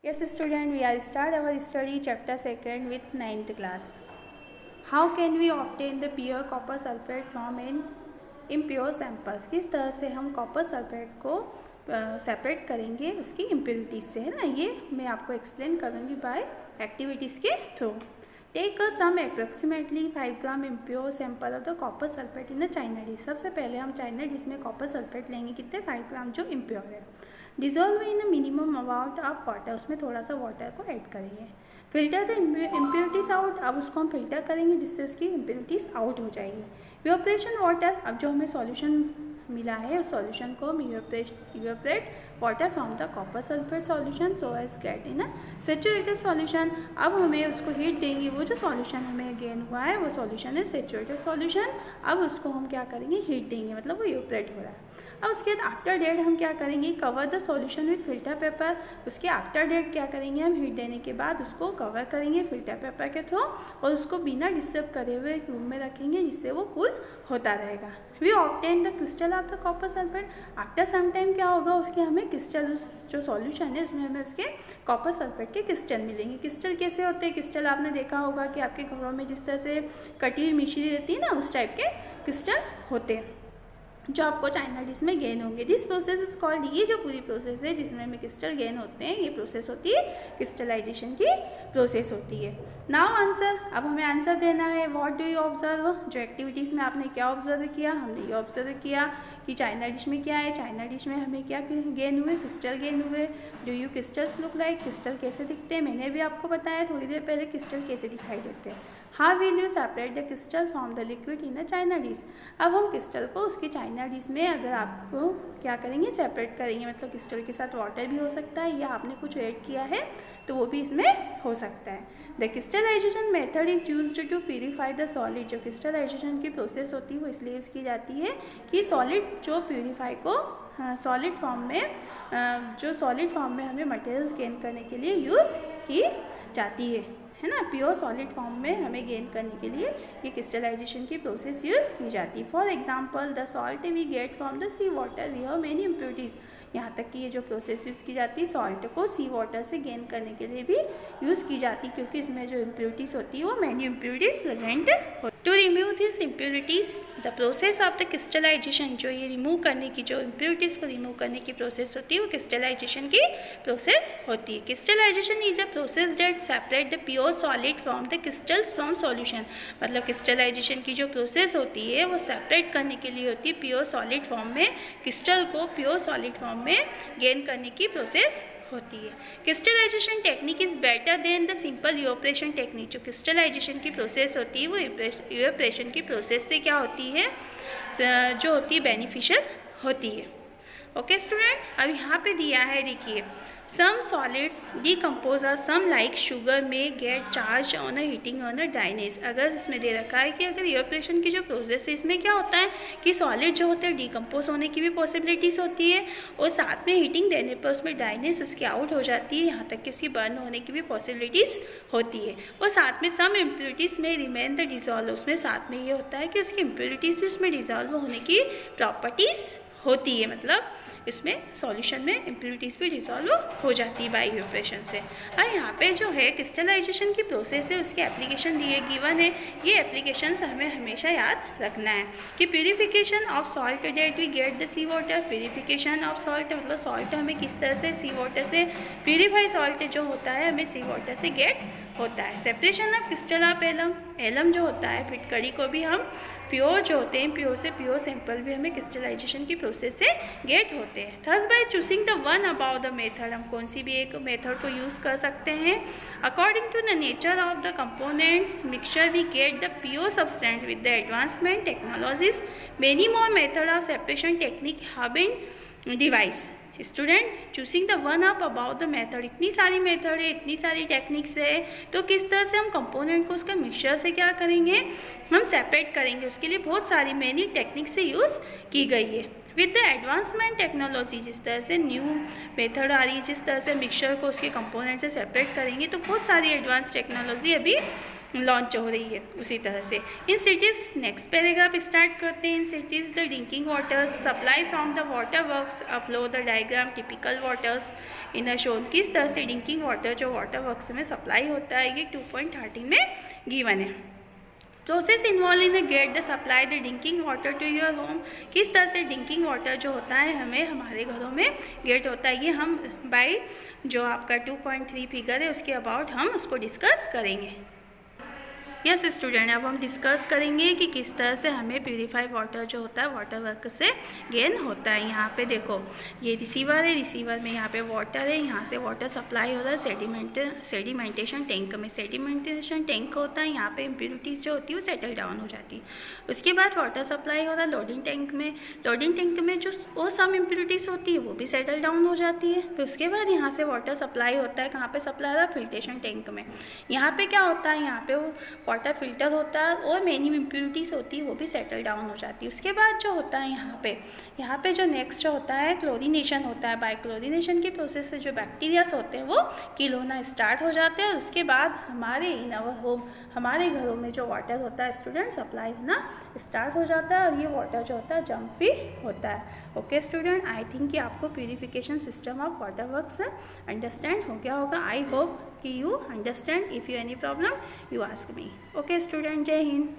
Yes, student, we are start our study chapter 2 with 9th class. How can we obtain the pure copper sulfate from an impure samples? किस तरह से हम copper sulphate को separate करेंगे उसकी impurities से, है ना। ये मैं आपको एक्सप्लेन करूँगी बाय एक्टिविटीज़ के थ्रू। Take some approximately 5 gram impure sample of the copper sulphate in a china dish. सबसे पहले हम चाइना डिश में कॉपर सल्फेट लेंगे, कितने 5 ग्राम जो इम्प्योर है। Dissolve in a minimum amount of water, उसमें थोड़ा सा वाटर को ऐड करेंगे। फिल्टर द इम्प्योरिटीज आउट, अब उसको हम फिल्टर करेंगे जिससे उसकी इम्प्योरिटीज आउट हो जाएगी। इवेपोरेशन वाटर, अब जो हमें सॉल्यूशन मिला है उस सॉल्यूशन को हम evaporate water from the copper sulphate solution so as get in a saturated solution. अब हमें उसको हीट देंगे, वो जो सॉल्यूशन हमें गेन हुआ है वो सॉल्यूशन है सैचुरेटेड सॉल्यूशन। अब उसको हम क्या करेंगे, हीट देंगे, मतलब वो इवेपोरेट हो रहा है। अब उसके बाद आफ्टर डेट हम क्या करेंगे, cover the solution with filter paper. उसके आफ्टर डेट क्या करेंगे, हम हीट देने के बाद उसको कवर करेंगे फिल्टर पेपर के थ्रू और उसको बिना डिस्टर्ब करे हुए एक रूम में रखेंगे जिससे वो कूल होता रहेगा। We obtain the crystal of the copper sulphate. After some time क्या होगा, उसके हमें क्रिस्टल, उस जो सॉल्यूशन है उसमें हमें उसके कॉपर सल्फेट के क्रिस्टल मिलेंगे। क्रिस्टल कैसे होते हैं, क्रिस्टल आपने देखा होगा कि आपके घरों में जिस तरह से कटी हुई मिश्री रहती है ना, उस टाइप के क्रिस्टल होते हैं जो आपको चाइना डिश में गेन होंगे। दिस प्रोसेस इज कॉल्ड, ये जो पूरी प्रोसेस है जिसमें हमें क्रिस्टल गेन होते हैं, ये प्रोसेस होती है क्रिस्टलाइजेशन की प्रोसेस होती है। नाउ आंसर, अब हमें आंसर देना है। व्हाट डू यू ऑब्जर्व, जो एक्टिविटीज़ में आपने क्या ऑब्जर्व किया, हमने ये ऑब्जर्व किया कि चाइना डिश में क्या है, चाइना डिश में हमें क्या गेन हुए, क्रिस्टल गेन हुए। Do you crystals look like, crystal कैसे दिखते हैं, मैंने भी आपको बताया थोड़ी देर पहले क्रिस्टल कैसे दिखाई देते हैं। How will you separate the crystal from the liquid in a china dish. अब हम क्रिस्टल को उसकी चाइना डिश में अगर आपको क्या करेंगे, सेपरेट करेंगे, मतलब क्रिस्टल के साथ वाटर भी हो सकता है या आपने कुछ ऐड किया है तो वो भी इसमें हो सकता है। The crystallization method is used to purify the solid. जो क्रिस्टलाइजेशन की प्रोसेस होती है वो इसलिए यूज़ की जाती है कि सॉलिड जो प्यूरिफाई को सॉलिड फॉर्म में, जो सॉलिड फॉर्म में हमें मटेरियल्स गेन करने के लिए यूज़ की जाती है ना। प्योर सॉलिड फॉर्म में हमें गेन करने के लिए ये क्रिस्टलाइजेशन की प्रोसेस यूज़ की जाती है। For example the salt we get from the sea water we have many impurities. यहाँ तक कि ये जो प्रोसेस यूज़ की जाती है सॉल्ट को सी वाटर से गेन करने के लिए भी यूज़ की जाती है, क्योंकि इसमें जो इम्प्योरिटीज़ होती है वो मैनी इम्प्योरिटीज़ प्रेजेंट होती है। To remove this impurities the process of the crystallization, जो ये रिमूव करने की, जो इम्प्योरिटीज़ को रिमूव करने की प्रोसेस होती है वो क्रिस्टलाइजेशन की प्रोसेस होती है। Crystallization is a process that separate the pure solid from the crystals from solution. मतलब क्रिस्टलाइजेशन की जो प्रोसेस होती है वो सेपरेट करने के लिए होती है प्योर सॉलिड फॉर्म में, क्रिस्टल को प्योर सॉलिड फॉर्म में गेन करने की प्रोसेस होती है। Crystallization technique is better than the simple evaporation technique. जो क्रिस्टलाइजेशन की प्रोसेस होती है वो इवेपोरेशन की प्रोसेस से क्या होती है, जो होती है बेनिफिशियल होती है। ओके स्टूडेंट, अब यहाँ पे दिया है, देखिए some solids decompose or some like sugar may get charged on a heating on a dryness। अगर इसमें दे रखा है कि अगर इवेपोरेशन की जो प्रोसेस है इसमें क्या होता है कि सॉलिड जो होते हैं डिकम्पोज होने की भी पॉसिबिलिटीज़ होती है और साथ में हीटिंग देने पर उसमें ड्राइनेस उसकी आउट हो जाती है, यहाँ तक कि उसकी बर्न होने की भी पॉसिबिलिटीज़ होती है। और साथ में सम इम्प्योरिटीज़ में रिमेन द डिजॉल्व, उसमें साथ में ये होता है कि उसकी इम्प्योरिटीज़ भी उसमें डिजॉल्व होने की प्रॉपर्टीज़ होती है, मतलब इसमें सॉल्यूशन में इम्प्योरिटीज़ भी डिसॉल्व हो जाती है बाय इवेपोरेशन से। और यहाँ पे जो है क्रिस्टलाइजेशन की प्रोसेस है उसकी एप्लीकेशन दिए गिवन है, ये एप्लीकेशन हमें हमेशा याद रखना है कि purification of salt that we get the sea water. Purification of salt मतलब सॉल्ट हमें किस तरह से सी वाटर से, प्यूरिफाई सॉल्ट जो होता है हमें सी वाटर से गेट होता है। Separation of crystal of alum, alum जो होता है फिटकड़ी को भी हम प्योर जो होते हैं, प्योर से प्योर सैंपल भी हमें क्रिस्टलाइजेशन की प्रोसेस से गेट होते हैं। Thus by choosing the one about the method, हम कौन सी भी एक मेथड को यूज़ कर सकते हैं। According to the nature of the components mixture we get the pure substance with the advancement technologies many more method of separation technique have been devise. Student, choosing the one up about the method, इतनी सारी method है, इतनी सारी techniques है, तो किस तरह से हम कंपोनेंट को उसका मिक्सचर से क्या करेंगे, हम सेपरेट करेंगे, उसके लिए बहुत सारी मैनी टेक्निक्स से यूज़ की गई है। विद द एडवांसमेंट टेक्नोलॉजी, जिस तरह से न्यू मेथड आ रही है, जिस तरह से मिक्सचर को उसके कंपोनेंट से सेपरेट करेंगे, तो बहुत सारी एडवांस टेक्नोलॉजी अभी लॉन्च हो रही है। उसी तरह से in cities, next paragraph start करते हैं। In cities the drinking water supply from the water works upload the diagram typical waters in a shown. किस तरह से ड्रिंकिंग वाटर जो वाटर वर्क्स में सप्लाई होता है, ये 2.13 में गिवन है। Process involve in get the supply the drinking water to your home. किस तरह से ड्रिंकिंग वाटर जो होता है हमें हमारे घरों में गेट होता है, ये हम बाय जो आपका 2.3 फिगर है उसके अबाउट हम उसको डिस्कस करेंगे। यस स्टूडेंट, अब हम डिस्कस करेंगे कि किस तरह से हमें प्यूरीफाइड वाटर जो होता है वाटर वर्क से गेन होता है। यहाँ पे देखो ये रिसीवर है, रिसीवर में यहाँ पे वाटर है, यहाँ से वाटर सप्लाई हो रहा है सेडिमेंटेशन टैंक में। सेडिमेंटेशन टैंक होता है, यहाँ पे इम्प्यूरिटीज़ जो होती है वो सेटल डाउन हो जाती है। उसके बाद वाटर सप्लाई हो रहा है लोडिंग टैंक में। लोडिंग टैंक में जो वो सम इम्प्यूरिटीज़ होती है वो भी सेटल डाउन हो जाती है। फिर उसके बाद यहाँ से वाटर सप्लाई होता है, कहाँ पर सप्लाई हो रहा है, फिल्ट्रेशन टैंक में। यहाँ पर क्या होता है, यहाँ पे वो वाटर फिल्टर होता है और मेनी इम्प्यूरिटीज़ होती है वो भी सेटल डाउन हो जाती है। उसके बाद जो होता है यहाँ पे जो नेक्स्ट जो होता है क्लोरीनेशन होता है। बाय क्लोरीनेशन के प्रोसेस से जो बैक्टीरियाज होते हैं वो किल होना स्टार्ट हो जाते हैं। उसके बाद हमारे इन आवर होम, हमारे घरों में जो वाटर होता है स्टूडेंट सप्लाई होना स्टार्ट हो जाता है और ये वाटर जो होता है जंप भी होता है। ओके स्टूडेंट, आई थिंक कि आपको purification system of water works understand हो गया होगा। आई होप कि you understand. If you any problem you ask me. Okay student, जय हिंद।